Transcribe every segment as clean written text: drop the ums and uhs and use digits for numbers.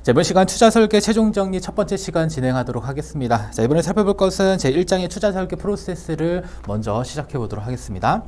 자, 이번 시간 투자 설계 최종 정리 첫 번째 시간 진행하도록 하겠습니다. 자, 이번에 살펴볼 것은 제1장의 투자 설계 프로세스를 먼저 시작해 보도록 하겠습니다.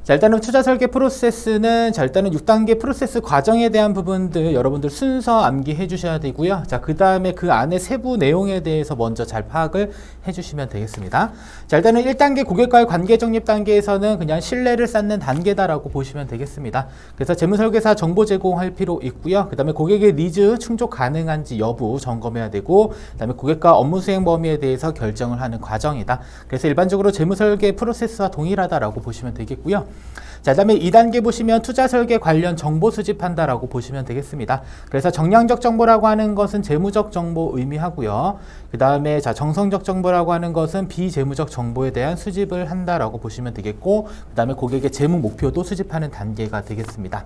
자, 일단은 투자 설계 프로세스는 일단은 6단계 프로세스 과정에 대한 부분들 여러분들 순서 암기해 주셔야 되고요. 자, 그 다음에 그 안에 세부 내용에 대해서 먼저 잘 파악을 해 주시면 되겠습니다. 자, 일단은 1단계 고객과의 관계 정립 단계에서는 그냥 신뢰를 쌓는 단계다라고 보시면 되겠습니다. 그래서 재무설계사 정보 제공할 필요 있고요. 그 다음에 고객의 니즈 충족 가능한지 여부 점검해야 되고, 그 다음에 고객과 업무 수행 범위에 대해서 결정을 하는 과정이다. 그래서 일반적으로 재무설계 프로세스와 동일하다라고 보시면 되겠고요. 자, 그 다음에 2단계 보시면 투자 설계 관련 정보 수집한다라고 보시면 되겠습니다. 그래서 정량적 정보라고 하는 것은 재무적 정보 의미하고요. 그 다음에 자, 정성적 정보라고 하는 것은 비재무적 정보에 대한 수집을 한다라고 보시면 되겠고, 그 다음에 고객의 재무 목표도 수집하는 단계가 되겠습니다.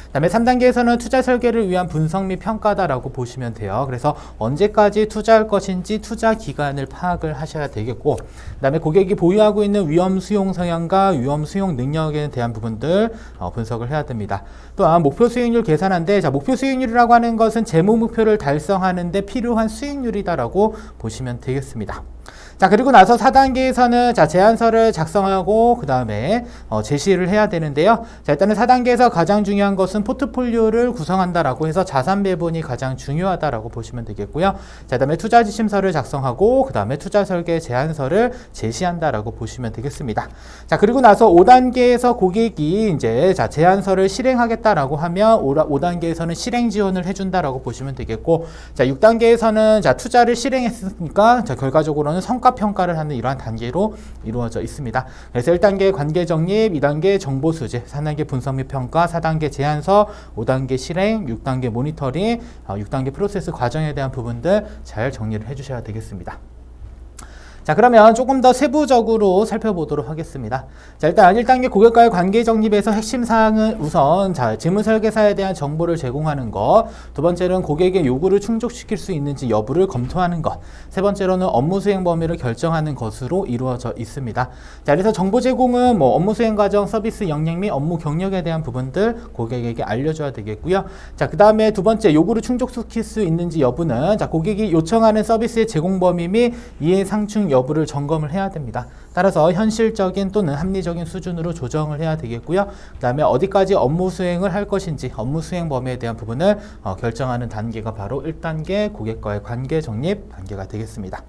그 다음에 3단계에서는 투자 설계를 위한 분석 및 평가다라고 보시면 돼요. 그래서 언제까지 투자할 것인지 투자 기간을 파악을 하셔야 되겠고, 그 다음에 고객이 보유하고 있는 위험 수용 성향과 위험 수용 능력에 대한 부분들 분석을 해야 됩니다. 또한 목표 수익률 계산한데, 자, 목표 수익률이라고 하는 것은 재무 목표를 달성하는 데 필요한 수익률이다라고 보시면 되겠습니다. 자, 그리고 나서 4단계에서는 자, 제안서를 작성하고 그 다음에 제시를 해야 되는데요. 자, 일단은 4단계에서 가장 중요한 것은 포트폴리오를 구성한다라고 해서 자산 배분이 가장 중요하다라고 보시면 되겠고요. 자, 그 다음에 투자 지침서를 작성하고 그 다음에 투자 설계 제안서를 제시한다라고 보시면 되겠습니다. 자, 그리고 나서 5단계에서 고객이 이제 자, 제안서를 실행하겠다라고 하면 5단계에서는 실행 지원을 해준다라고 보시면 되겠고, 자, 6단계에서는 자, 투자를 실행했으니까 자, 결과적으로는 성과 평가를 하는 이러한 단계로 이루어져 있습니다. 그래서 1단계 관계 정립, 2단계 정보 수집, 3단계 분석 및 평가, 4단계 제안서, 5단계 실행, 6단계 모니터링, 6단계 프로세스 과정에 대한 부분들 잘 정리를 해주셔야 되겠습니다. 자, 그러면 조금 더 세부적으로 살펴보도록 하겠습니다. 자, 일단 1단계 고객과의 관계 정립에서 핵심 사항은 우선 자, 재무설계사에 대한 정보를 제공하는 것, 두 번째로는 고객의 요구를 충족시킬 수 있는지 여부를 검토하는 것, 세 번째로는 업무 수행 범위를 결정하는 것으로 이루어져 있습니다. 자, 그래서 정보 제공은 업무 수행 과정, 서비스 역량 및 업무 경력에 대한 부분들 고객에게 알려줘야 되겠고요. 자, 그 다음에 두 번째 요구를 충족시킬 수 있는지 여부는 자, 고객이 요청하는 서비스의 제공 범위 및 이해 상충 여부를 점검을 해야 됩니다. 따라서 현실적인 또는 합리적인 수준으로 조정을 해야 되겠고요. 그 다음에 어디까지 업무 수행을 할 것인지 업무 수행 범위에 대한 부분을 결정하는 단계가 바로 1단계 고객과의 관계 정립 단계가 되겠습니다.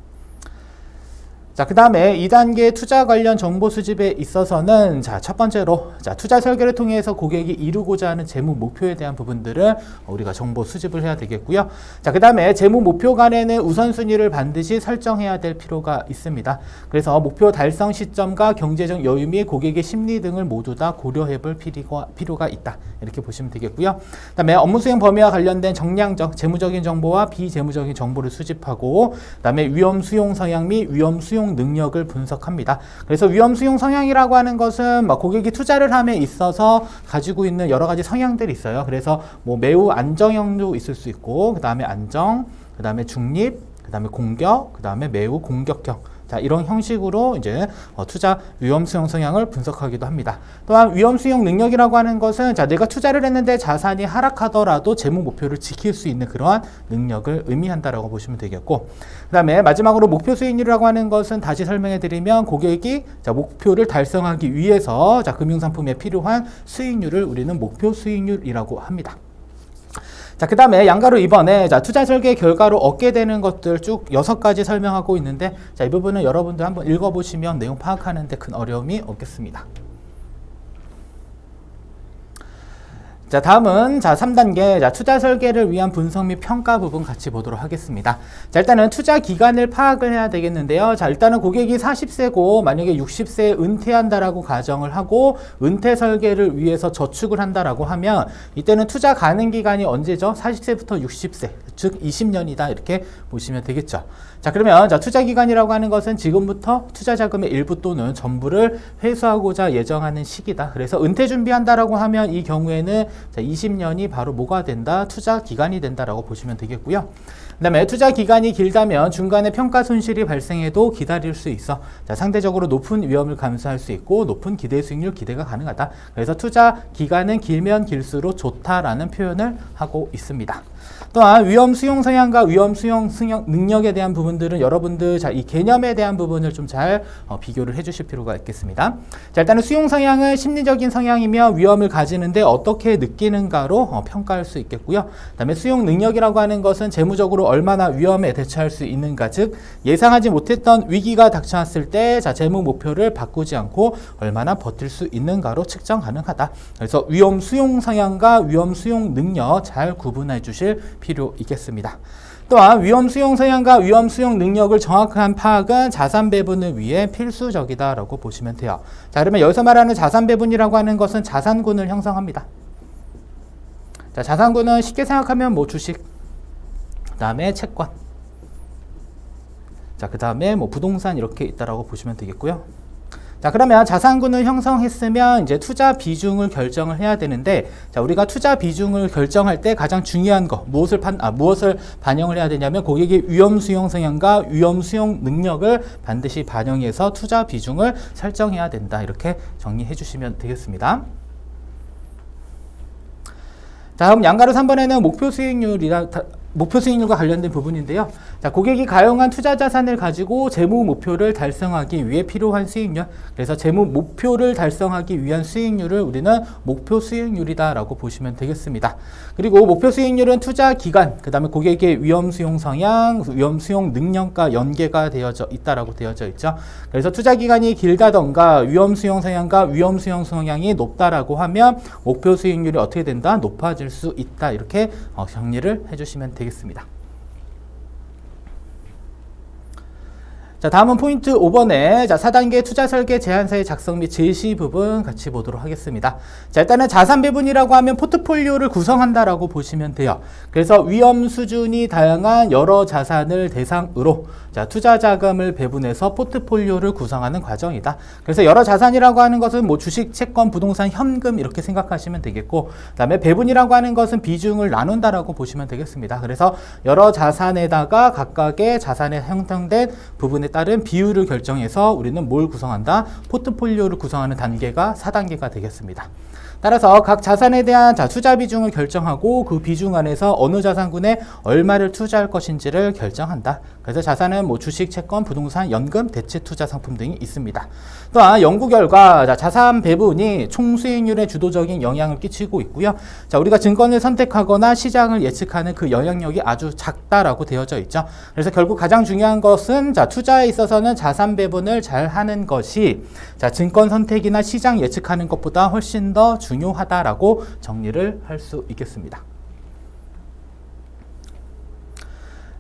자, 그 다음에 2단계 투자 관련 정보 수집에 있어서는 자, 첫 번째로 자, 투자 설계를 통해서 고객이 이루고자 하는 재무 목표에 대한 부분들을 우리가 정보 수집을 해야 되겠고요. 자, 그 다음에 재무 목표 간에는 우선순위를 반드시 설정해야 될 필요가 있습니다. 그래서 목표 달성 시점과 경제적 여유 및 고객의 심리 등을 모두 다 고려해 볼 필요가 있다. 이렇게 보시면 되겠고요. 그 다음에 업무 수행 범위와 관련된 정량적, 재무적인 정보와 비재무적인 정보를 수집하고, 그 다음에 위험 수용 성향 및 위험 수용 능력을 분석합니다. 그래서 위험 수용 성향이라고 하는 것은 고객이 투자를 함에 있어서 가지고 있는 여러 가지 성향들이 있어요. 그래서 매우 안정형도 있을 수 있고, 그 다음에 안정, 그 다음에 중립, 그 다음에 공격, 그 다음에 매우 공격형. 자, 이런 형식으로 이제 투자 위험 수용 성향을 분석하기도 합니다. 또한 위험 수용 능력이라고 하는 것은 자, 내가 투자를 했는데 자산이 하락하더라도 재무 목표를 지킬 수 있는 그러한 능력을 의미한다라고 보시면 되겠고, 그 다음에 마지막으로 목표 수익률이라고 하는 것은 다시 설명해 드리면 고객이 자, 목표를 달성하기 위해서 자, 금융상품에 필요한 수익률을 우리는 목표 수익률이라고 합니다. 자, 그 다음에 양가로 이번에 자, 투자 설계 결과로 얻게 되는 것들 쭉 6가지 설명하고 있는데, 자, 이 부분은 여러분들 한번 읽어보시면 내용 파악하는 데 큰 어려움이 없겠습니다. 자, 다음은 자, 3단계 자, 투자 설계를 위한 분석 및 평가 부분 같이 보도록 하겠습니다. 자, 일단은 투자 기간을 파악을 해야 되겠는데요. 자, 일단은 고객이 40세고 만약에 60세에 은퇴한다라고 가정을 하고 은퇴 설계를 위해서 저축을 한다라고 하면 이때는 투자 가능 기간이 언제죠? 40세부터 60세 즉 20년이다 이렇게 보시면 되겠죠. 자, 그러면 자, 투자 기간이라고 하는 것은 지금부터 투자 자금의 일부 또는 전부를 회수하고자 예정하는 시기다. 그래서 은퇴 준비한다라고 하면 이 경우에는 자, 20년이 바로 뭐가 된다? 투자 기간이 된다라고 보시면 되겠고요. 그다음에 투자 기간이 길다면 중간에 평가 손실이 발생해도 기다릴 수 있어. 자, 상대적으로 높은 위험을 감수할 수 있고 높은 기대 수익률 기대가 가능하다. 그래서 투자 기간은 길면 길수록 좋다라는 표현을 하고 있습니다. 또한 위험 수용 성향과 위험 수용 능력에 대한 부분들은 여러분들 자, 이 개념에 대한 부분을 좀 잘 비교를 해주실 필요가 있겠습니다. 자, 일단은 수용 성향은 심리적인 성향이며 위험을 가지는데 어떻게 느끼는가로 평가할 수 있겠고요. 그다음에 수용 능력이라고 하는 것은 재무적으로 얼마나 위험에 대처할 수 있는가, 즉 예상하지 못했던 위기가 닥쳐왔을 때 자, 재무 목표를 바꾸지 않고 얼마나 버틸 수 있는가로 측정 가능하다. 그래서 위험 수용 성향과 위험 수용 능력 잘 구분해 주실 필요 있겠습니다. 또한 위험 수용 성향과 위험 수용 능력을 정확한 파악은 자산 배분을 위해 필수적이다라고 보시면 돼요. 자, 그러면 여기서 말하는 자산 배분이라고 하는 것은 자산군을 형성합니다. 자, 자산군은 쉽게 생각하면 뭐 주식, 그 다음에 채권, 자, 그 다음에 뭐 부동산 이렇게 있다라고 보시면 되겠고요. 자, 그러면 자산군을 형성했으면 이제 투자 비중을 결정을 해야 되는데, 자, 우리가 투자 비중을 결정할 때 가장 중요한 거 무엇을 반영을 해야 되냐면 고객의 위험 수용 성향과 위험 수용 능력을 반드시 반영해서 투자 비중을 설정해야 된다. 이렇게 정리해 주시면 되겠습니다. 자, 다음 양가로 3번에는 목표 수익률과 관련된 부분인데요. 자, 고객이 가용한 투자 자산을 가지고 재무 목표를 달성하기 위해 필요한 수익률. 그래서 재무 목표를 달성하기 위한 수익률을 우리는 목표 수익률이다라고 보시면 되겠습니다. 그리고 목표 수익률은 투자 기간, 그 다음에 고객의 위험 수용 성향, 위험 수용 능력과 연계가 되어져 있다라고 되어져 있죠. 그래서 투자 기간이 길다던가 위험 수용 성향과 위험 수용 성향이 높다라고 하면 목표 수익률이 어떻게 된다? 높아질 수 있다. 이렇게 정리를 해주시면 되겠습니다. 자, 다음은 포인트 5번에 자, 4단계 투자 설계 제안서의 작성 및 제시 부분 같이 보도록 하겠습니다. 자, 일단은 자산 배분이라고 하면 포트폴리오를 구성한다라고 보시면 돼요. 그래서 위험 수준이 다양한 여러 자산을 대상으로 자, 투자 자금을 배분해서 포트폴리오를 구성하는 과정이다. 그래서 여러 자산이라고 하는 것은 뭐 주식, 채권, 부동산, 현금 이렇게 생각하시면 되겠고, 그다음에 배분이라고 하는 것은 비중을 나눈다라고 보시면 되겠습니다. 그래서 여러 자산에다가 각각의 자산에 형성된 부분에 따른 비율을 결정해서 우리는 뭘 구성한다? 포트폴리오를 구성하는 단계가 4단계가 되겠습니다. 따라서 각 자산에 대한 투자 비중을 결정하고 그 비중 안에서 어느 자산군에 얼마를 투자할 것인지를 결정한다. 그래서 자산은 뭐 주식, 채권, 부동산, 연금, 대체 투자 상품 등이 있습니다. 또한 연구 결과 자산 배분이 총 수익률에 주도적인 영향을 끼치고 있고요. 자, 우리가 증권을 선택하거나 시장을 예측하는 그 영향력이 아주 작다라고 되어져 있죠. 그래서 결국 가장 중요한 것은 자, 투자에 있어서는 자산 배분을 잘 하는 것이 자, 증권 선택이나 시장 예측하는 것보다 훨씬 더 중요하다라고 정리를 할 수 있겠습니다.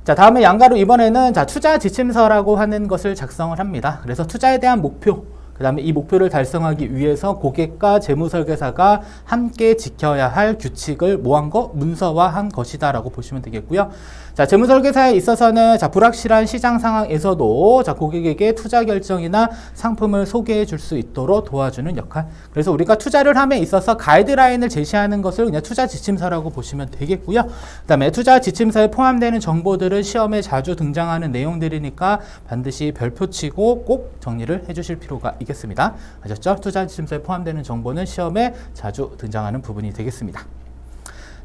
자, 다음에 양가로 이번에는 자, 투자 지침서라고 하는 것을 작성을 합니다. 그래서 투자에 대한 목표, 그 다음에 이 목표를 달성하기 위해서 고객과 재무설계사가 함께 지켜야 할 규칙을 모한 거, 문서화한 것이다라고 보시면 되겠고요. 자, 재무설계사에 있어서는 자, 불확실한 시장 상황에서도 자, 고객에게 투자 결정이나 상품을 소개해 줄 수 있도록 도와주는 역할. 그래서 우리가 투자를 함에 있어서 가이드라인을 제시하는 것을 그냥 투자 지침서라고 보시면 되겠고요. 그 다음에 투자 지침서에 포함되는 정보들은 시험에 자주 등장하는 내용들이니까 반드시 별표치고 꼭 정리를 해주실 필요가 있겠습니다. 아셨죠? 투자 지침서에 포함되는 정보는 시험에 자주 등장하는 부분이 되겠습니다.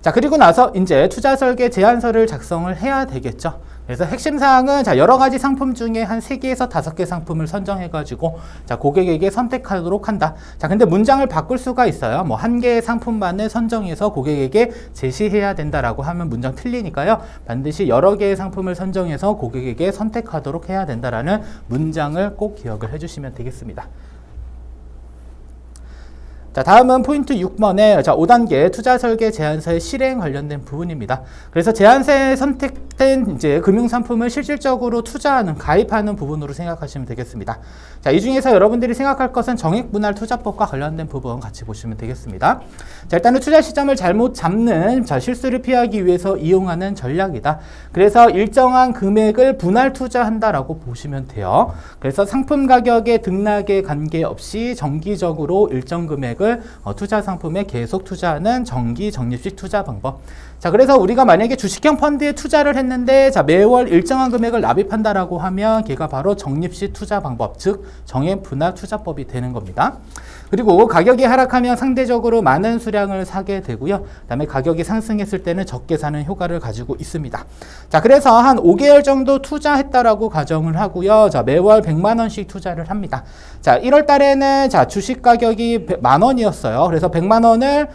자, 그리고 나서 이제 투자 설계 제안서를 작성을 해야 되겠죠. 그래서 핵심 사항은 자, 여러 가지 상품 중에 한 3개에서 5개 상품을 선정해 가지고 자, 고객에게 선택하도록 한다. 자, 근데 문장을 바꿀 수가 있어요. 뭐 한 개의 상품만을 선정해서 고객에게 제시해야 된다라고 하면 문장 틀리니까요. 반드시 여러 개의 상품을 선정해서 고객에게 선택하도록 해야 된다라는 문장을 꼭 기억을 해 주시면 되겠습니다. 자, 다음은 포인트 6번에 5단계 투자 설계 제한서의 실행 관련된 부분입니다. 그래서 제한서에 선택된 이제 금융상품을 실질적으로 투자하는, 가입하는 부분으로 생각하시면 되겠습니다. 자, 이 중에서 여러분들이 생각할 것은 정액분할 투자법과 관련된 부분 같이 보시면 되겠습니다. 자, 일단은 투자 시점을 잘못 잡는 실수를 피하기 위해서 이용하는 전략이다. 그래서 일정한 금액을 분할 투자한다라고 보시면 돼요. 그래서 상품 가격의 등락에 관계없이 정기적으로 일정 금액을 투자 상품에 계속 투자하는 정기 적립식 투자 방법. 자, 그래서 우리가 만약에 주식형 펀드에 투자를 했는데 매월 일정한 금액을 납입한다라고 하면 걔가 바로 적립식 투자 방법, 즉 정액 분할 투자법이 되는 겁니다. 그리고 가격이 하락하면 상대적으로 많은 수량을 사게 되고요. 그다음에 가격이 상승했을 때는 적게 사는 효과를 가지고 있습니다. 자, 그래서 한 5개월 정도 투자했다라고 가정을 하고요. 자, 매월 100만 원씩 투자를 합니다. 자, 1월 달에는 주식 가격이 10,000원이었어요. 그래서 100만 원을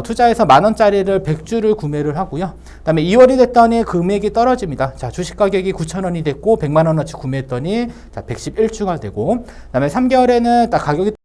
투자해서 10,000원짜리를 100주를 구매를 하고요. 그 다음에 2월이 됐더니 금액이 떨어집니다. 자, 주식 가격이 9,000원이 됐고 100만 원어치 구매했더니 111주가 되고, 그 다음에 3개월에는 딱 가격이